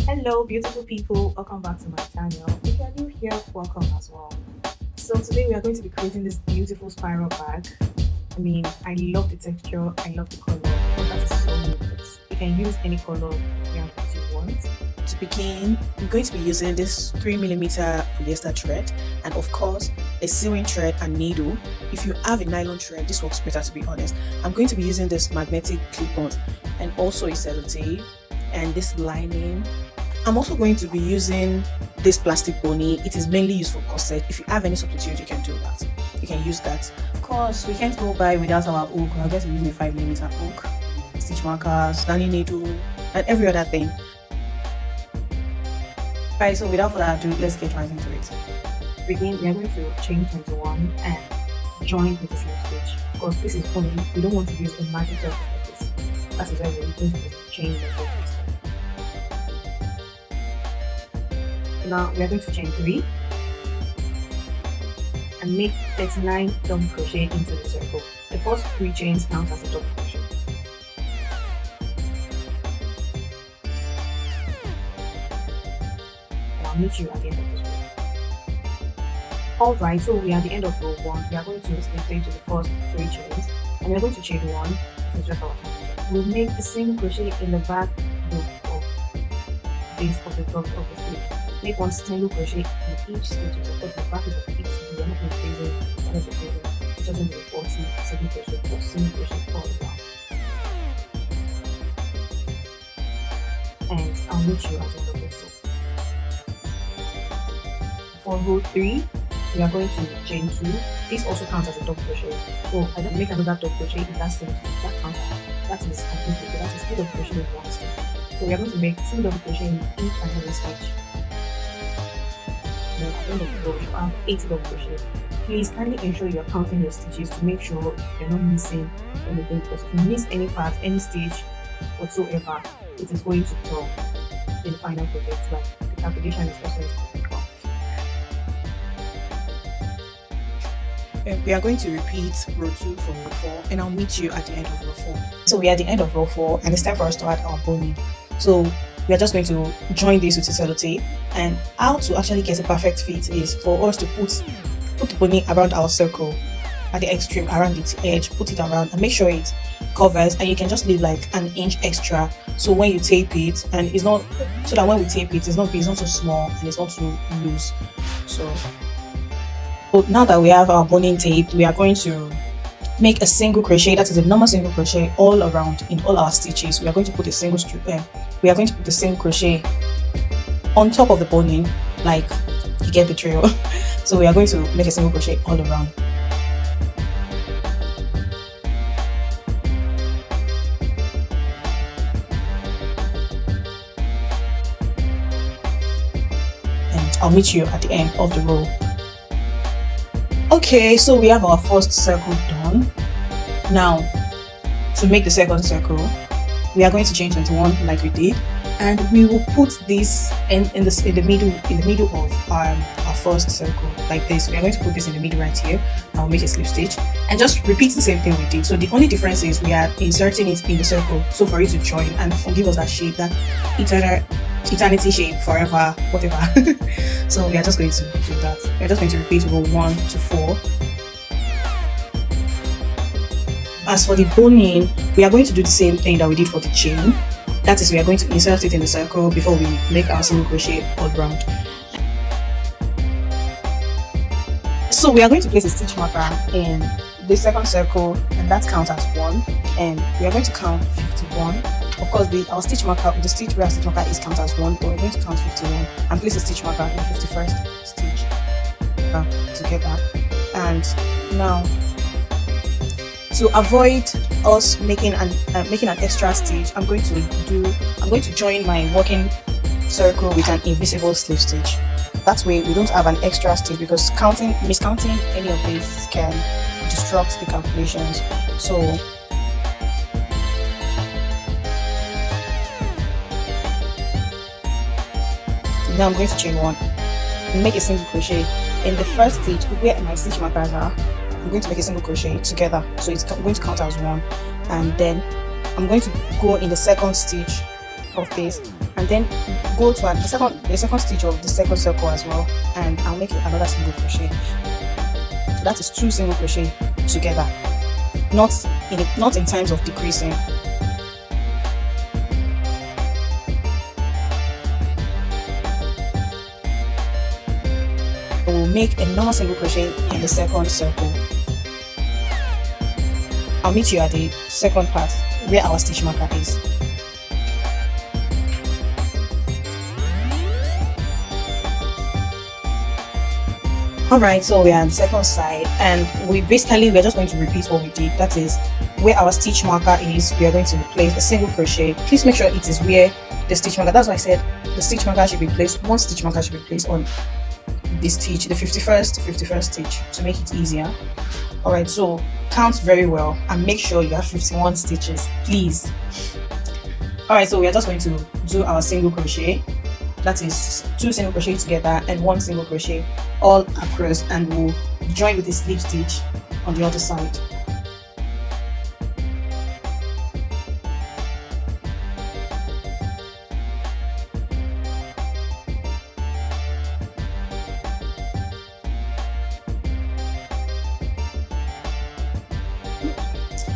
Hello beautiful people, welcome back to my channel. If you're new here, welcome as well. So today we are going to be creating this beautiful spiral bag. I mean, I love the texture, I love the color, but that is so neat. You can use any color that you want. To begin, I'm going to be using this 3mm polyester thread and of course a sewing thread and needle. If you have a nylon thread, this works better, to be honest. I'm going to be using this magnetic clip-on and also a sellotape and this lining. I'm also going to be using this plastic bunny. It is mainly used for corset. If you have any substitute, you can do that. You can use that. Of course, we can't go by without our hook. I guess we're using a 5mm hook, stitch markers, darning needle, and every other thing. Right, so without further ado, let's get right into it. To begin, we are going to chain 21 and join with the slip stitch. Of course, this is only, we don't want to use a magic circle like this. That is why we're going to chain the whole piece. Now we are going to chain 3 and make 39 double crochet into the circle. The first 3 chains count as a double crochet. And I'll meet you at the end of this row. Alright, so we are at the end of row 1. We are going to slip stitch to the first 3 chains and we are going to chain 1. This is just our time. We'll make a single crochet in the back loop of base of the top of the slip. Make 1 single crochet in each stitch. Of course, the back of each stitch, we're not increasing one of the facing. It's just going to be 40 single crochet or single crochet all around. And I'll meet you at the end of this row. For row 3, we are going to chain 2. This also counts as a double crochet. So I don't make another double crochet in that same stitch. That counts as, that is complete. So that is 2 double crochet in 1 stitch. So we are going to make 2 double crochet in each and every stitch. At the end of the row, you have 80 double crochet. Please kindly ensure you are counting your stitches to make sure you're not missing anything, because if you miss any part, any stitch whatsoever, it is going to tell in the final project. Like the calculation is just going to be off. We are going to repeat row 2 from row 4 and I'll meet you at the end of row 4. So we are at the end of row 4 and it's time for us to add our boning. So we are just going to join this with a sellotape, and how to actually get a perfect fit is for us to put the boning around our circle at the extreme, around its edge, put it around and make sure it covers, and you can just leave like an inch extra so when you tape it, and it's not, so that when we tape it, it's not too small and it's not too loose. So now that we have our boning taped, we are going to make a single crochet, that is a normal single crochet all around in all our stitches. We are going to put a single single crochet on top of the boning, like you get the drill. So we are going to make a single crochet all around. And I'll meet you at the end of the row. Okay, so we have our first circle done. Now, to make the second circle, we are going to chain 21 like we did, and we will put this in the middle of our first circle like this. We are going to put this in the middle right here. I'll make a slip stitch and just repeat the same thing we did. So the only difference is we are inserting it in the circle, so for it to join and give us that shape, that eternity shape, forever, whatever. So we are just going to do that. We are just going to repeat row 1 to 4. As for the boning, we are going to do the same thing that we did for the chain. That is, we are going to insert it in the circle before we make our single crochet all round. So we are going to place a stitch marker in the second circle, and that counts as 1. And we are going to count 51. Of course, our stitch marker, the stitch where our stitch marker is count as 1, but we're going to count 51 and place a stitch marker in the 51st stitch together. And now, to avoid us making an extra stitch, I'm going to join my working circle with an invisible slip stitch. That way we don't have an extra stitch, because miscounting any of these can disrupt the calculations. So now I'm going to chain 1 and make a single crochet in the first stitch where my stitch markers are. I'm going to make a single crochet together, so it's going to count as 1, and then I'm going to go in the second stitch of this, and then go to the second stitch of the second circle as well, and I'll make another single crochet. So that is 2 single crochet together, not in times of decreasing. We'll make a normal single crochet in the second circle. I'll meet you at the second part where our stitch marker is. Alright, so we are on the second side, and we're just going to repeat what we did. That is, where our stitch marker is, we are going to place a single crochet. Please make sure it is where the stitch marker, that's why I said the stitch marker should be placed, one stitch marker should be placed on the stitch, the 51st stitch, to make it easier. Alright, so count very well and make sure you have 51 stitches, please. Alright, so we are just going to do our single crochet. That is 2 single crochet together and 1 single crochet all across, and we'll join with a slip stitch on the other side.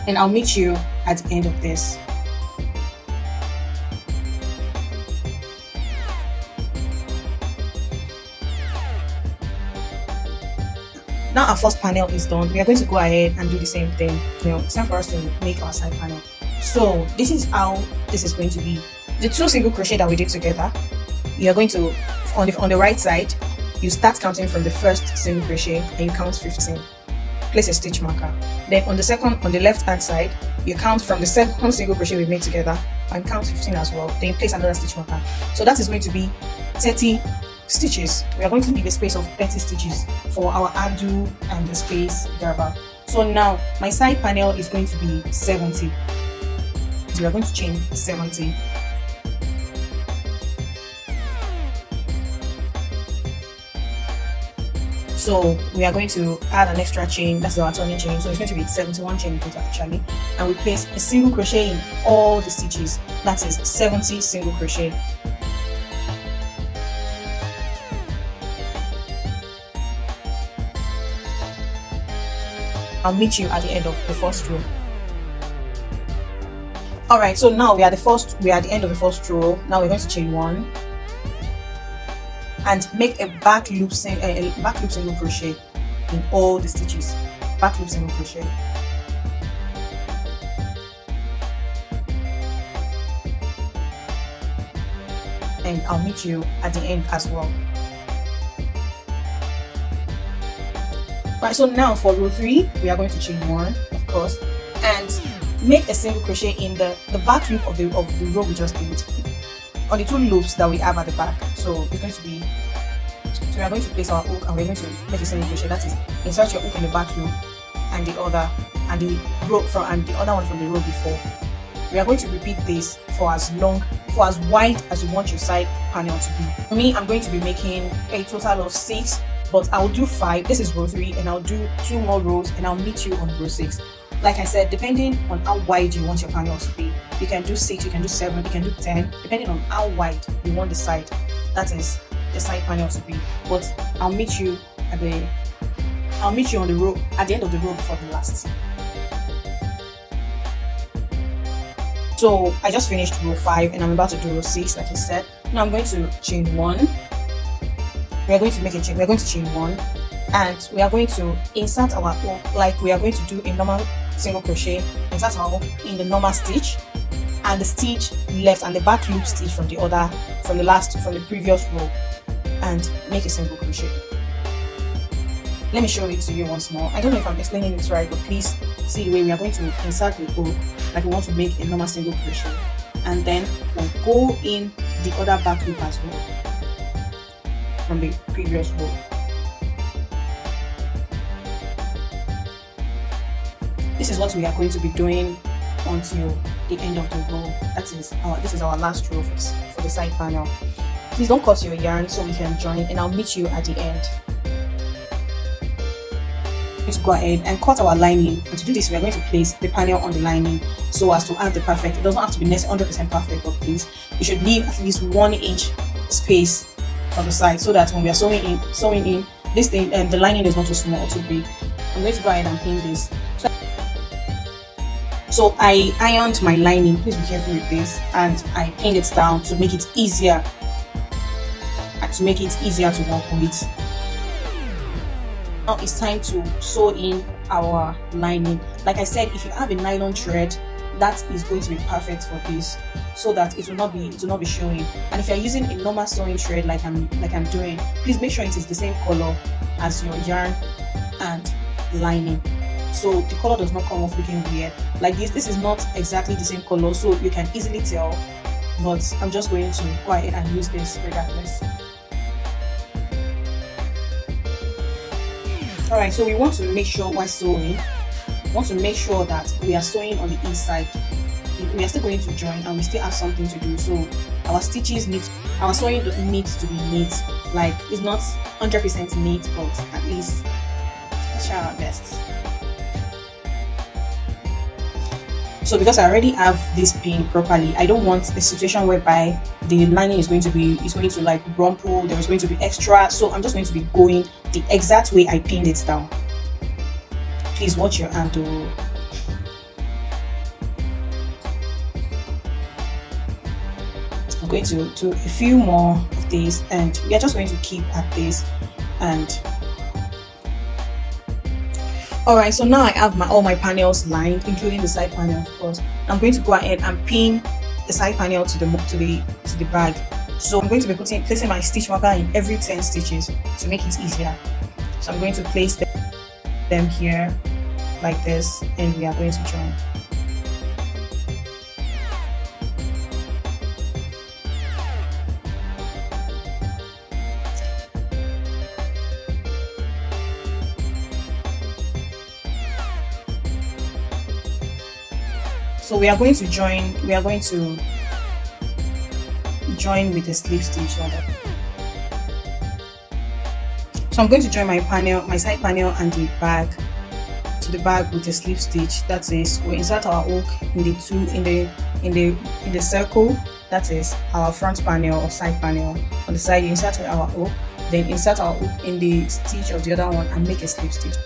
And I'll meet you at the end of this. Now our first panel is done. We are going to go ahead and do the same thing. It's time for us to make our side panel. So this is how this is going to be. The 2 single crochet that we did together, you are going to, on the right side, you start counting from the first single crochet and you count 15. Place a stitch marker. Then on the left hand side, you count from the second single crochet we made together and count 15 as well. Then you place another stitch marker. So that is going to be 30 stitches. We are going to need a space of 30 stitches for our undo and the space thereabout. So now my side panel is going to be 70. So we are going to chain 70. So we are going to add an extra chain. That's our turning chain. So it's going to be 71 chain in total actually. And we place a single crochet in all the stitches. That is 70 single crochet. I'll meet you at the end of the first row. Alright, so now we are at the end of the first row. Now we're going to chain 1 and make a back loop single crochet in all the stitches. Back loop single crochet. And I'll meet you at the end as well. Right, so now for row 3, we are going to chain 1, of course, and make a single crochet in the back loop of the row we just did, on the 2 loops that we have at the back. So it's going to be, so we are going to place our hook and we're going to make a single crochet. That is, insert your hook in the back loop and the other one from the row before. We are going to repeat this for as wide as you want your side panel to be. For me, I'm going to be making a total of 6. But I'll do 5. This is row 3, and I'll do 2 more rows, and I'll meet you on row 6. Like I said, depending on how wide you want your panel to be, you can do 6, you can do 7, you can do 10, depending on how wide you want the side. That is the side panel to be. But I'll meet you on the row at the end of the row before the last. So I just finished row 5, and I'm about to do row 6, like I said. Now I'm going to chain 1. We are going to make a chain. We are going to chain 1, and we are going to insert our hook like we are going to do a normal single crochet. Insert our hook in the normal stitch and the stitch left and the back loop stitch from the previous row, and make a single crochet. Let me show it to you once more. I don't know if I'm explaining it right, but please see the way we are going to insert the hook like we want to make a normal single crochet, and then we'll go in the other back loop as well from the previous row. This is what we are going to be doing until the end of the row. This is our last row for the side panel. Please don't cut your yarn so we can join, and I'll meet you at the end. Let's go ahead and cut our lining, and to do this we are going to place the panel on the lining so as to have the perfect. It doesn't have to be 100% perfect, but please, you should leave at least 1 inch space on the side, so that when we are sewing in this thing, the lining is not too small or too big. I'm going to go ahead and pin this. So I ironed my lining. Please be careful with this, and I pinned it down to make it easier to work with. Now it's time to sew in our lining. Like I said, if you have a nylon thread, that is going to be perfect for this, so that it will not be showing. And if you're using a normal sewing thread like I'm doing, please make sure it is the same color as your yarn and lining, so the color does not come off looking weird. Like this is not exactly the same color, so you can easily tell, but I'm just going to go ahead and use this regardless. Alright, so we want to make sure while sewing, that we are sewing on the inside. We are still going to join and we still have something to do, so our sewing needs to be neat. Like, it's not 100% neat, but at least let's try our best. So because I already have this pin properly, I don't want a situation whereby the lining is going to like rumple, there is going to be extra. So I'm just going to be going the exact way I pinned it down. Please watch your hand. I'm going to do a few more of these, and we are just going to keep at this. And alright, so now I have all my panels lined, including the side panel, of course. I'm going to go ahead and pin the side panel to the bag. So I'm going to be placing my stitch marker in every 10 stitches to make it easier. So I'm going to place them here like this, and we are going to join. So we are going to join with a slip stitch. So I'm going to join my side panel and the bag to the bag with a slip stitch. That is, we insert our hook in the circle. That is our front panel or side panel. On the side, you insert our hook, then insert our hook in the stitch of the other one and make a slip stitch.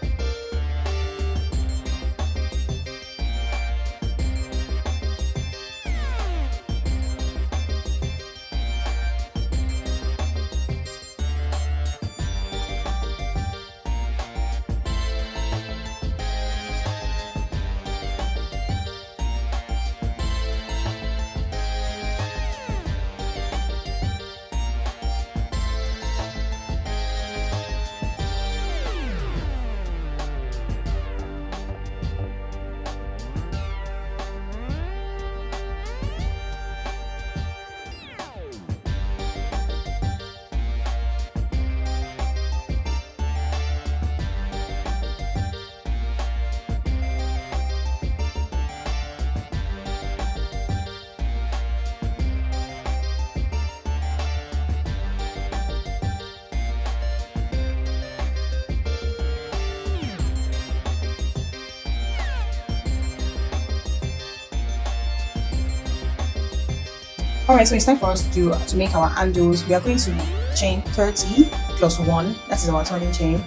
Alright, so it's time for us to make our handles. We are going to chain 30 plus 1, that is our turning chain.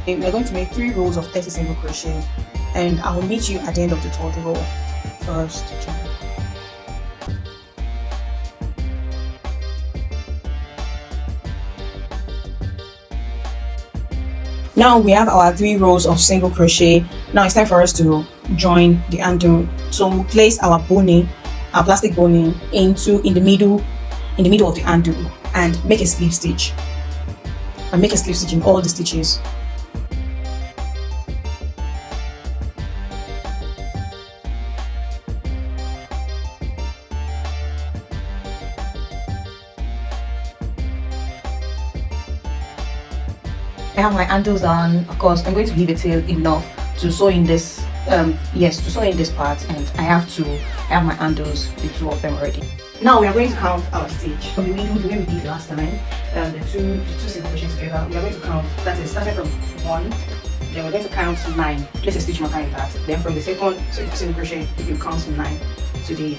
Okay, we are going to make 3 rows of 30 single crochet, and I will meet you at the end of the 3rd row. First chain. Now we have our 3 rows of single crochet. Now it's time for us to join the handle. So we'll place our boning, our plastic boning, in the middle of the handle and make a slip stitch. And make a slip stitch in all the stitches. I have my handles on. Of course, I'm going to leave a tail enough to sew in this. To sew in this part, and I have my handles, the 2 of them already. Now we are going to count our stitch from the middle, the way we did last time. The two single crochet together. We are going to count. That is, starting from 1. Then we're going to count 9. Place a stitch marker in that. Then from the second single crochet, you count 9 to the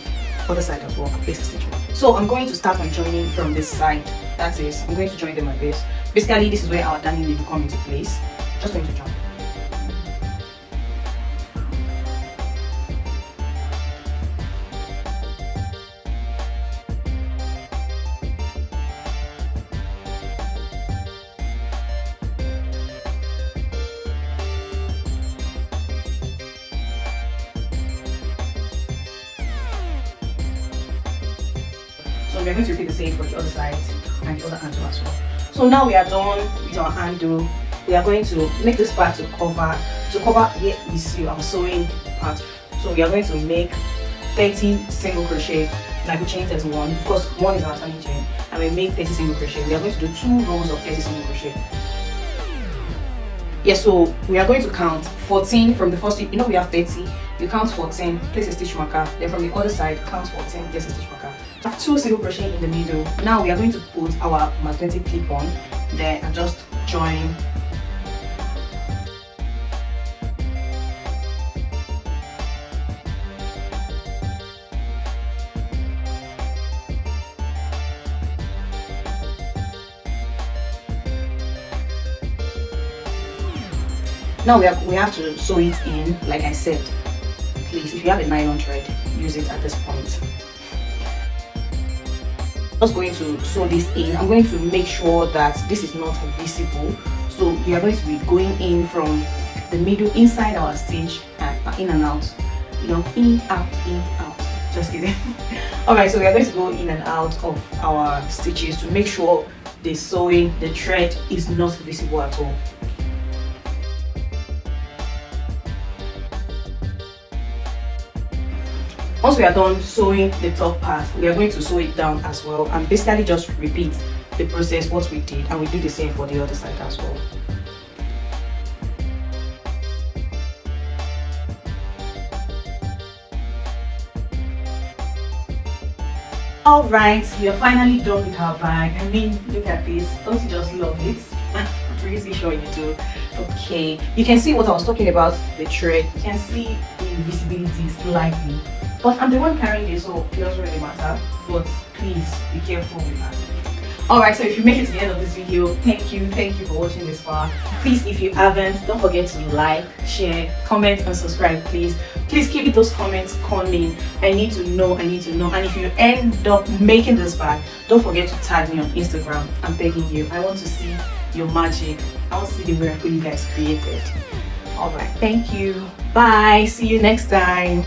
other side as well and place a stitch mark. So I'm going to start by joining from this side. That is, I'm going to join them like this. Basically, this is where our darning needle come into place. Just going to join. So we're going to repeat the same for the other side and the other handle as well. So now we are done with our handle. We are going to make this part to cover where we see our sewing part. So we are going to make 30 single crochet, like we chain 31, because one is our turning chain, and we make 30 single crochet. We are going to do 2 rows of 30 single crochet. Yes, so we are going to count 14 from the first, you know we have 30, you count 14, place a stitch marker, then from the other side count 14, place a stitch marker. I have 2 single crochet in the middle. Now we are going to put our magnetic clip on there and just join. Now we have to sew it in, like I said. Please, if you have a nylon thread, use it at this point. Just going to sew this in. I'm going to make sure that this is not visible. So we are going to be going in from the middle inside our stitch and in and out. You know, in, out. Just kidding. Alright, so we are going to go in and out of our stitches to make sure the sewing, the thread is not visible at all. Once we are done sewing the top part, we are going to sew it down as well and basically just repeat the process what we did, and we do the same for the other side as well. Alright, we are finally done with our bag. I mean, look at this. Don't you just love it? I'm pretty sure you do. Okay, you can see what I was talking about, the thread. You can see the invisibility slightly. But I'm the one carrying this, so it doesn't really matter. But please be careful with that. Alright, so if you make it to the end of this video, thank you for watching this far. Please, if you haven't, don't forget to like, share, comment and subscribe, please. Please keep those comments coming. I need to know. And if you end up making this bag, don't forget to tag me on Instagram. I'm begging you. I want to see your magic. I want to see the miracle you guys created. Alright, thank you. Bye. See you next time.